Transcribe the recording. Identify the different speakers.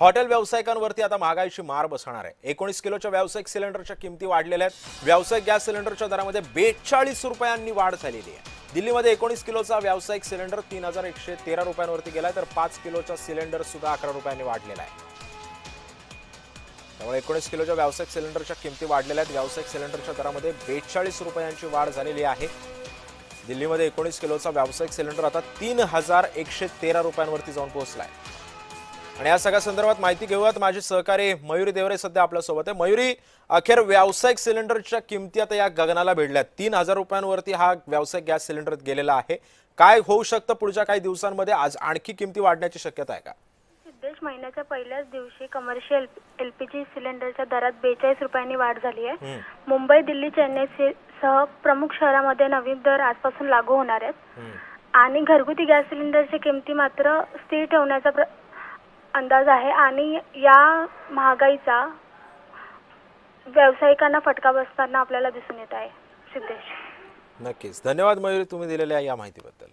Speaker 1: Hotel व्यावसायिकांवरती आता महागाईची मार बसणार आहे। 19 किलोच्या व्यावसायिक सिलेंडरच्या किमती वाढलेल्या आहेत। व्यावसायिक गॅस सिलेंडरच्या दरामध्ये 42 रुपयांनी वाढ झालेली आहे। दिल्लीमध्ये 19 किलोचा व्यावसायिक सिलेंडर 3113 रुपयांवरती गेलाय, तर 5 किलोचा सिलेंडर सुद्धा 11 रुपयांनी वाढलेला आहे। त्यामुळे 19 किलोच्या व्यावसायिक सिलेंडरच्या किमती वाढलेल्या आहेत। व्यावसायिक सिलेंडरच्या दरामध्ये 42 रुपयांची वाढ झालेली आहे। दिल्लीमध्ये 19 किलोचा व्यावसायिक सिलेंडर आता 3113 रुपयांवरती जाऊन पोहोचलाय। आणि या सगळ्या संदर्भात माहिती घेऊयात। माझे सहकारी मयुरी देवरे सध्या आपल्या सोबत आहे। मयुरी, अखेर व्यावसायिक सिलेंडरच्या किमती आता या गगनाला भिडल्यात। 3000 रुपयांवरती हा व्यावसायिक गॅस सिलेंडर गेलेला आहे। काय होऊ शकतं पुढच्या काही दिवसांमध्ये? आज आणखी किमती वाढण्याची शक्यता आहे का?
Speaker 2: सिद्धेश, महिन्याच्या पहिल्याच दिवशी कमर्शियल एलपीजी सिलेंडरच्या दरात 42 रुपयांनी वाढ झाली आहे। मुंबई, दिल्ली, चेन्नई सह प्रमुख शहरांमध्ये नवीन दर आजपासून लागू होणार आहेत आणि घरगुती गॅस सिलेंडरच्या किमती मात्र स्थिर ठेवण्याचा अंदाज आहे आणि या महागाईचा व्यावसायिकांना फटका बसताना आपल्याला दिसून येत आहे। सिद्धेश,
Speaker 1: नक्कीच धन्यवाद मयुरी, तुम्ही दिलेल्या या माहितीबद्दल।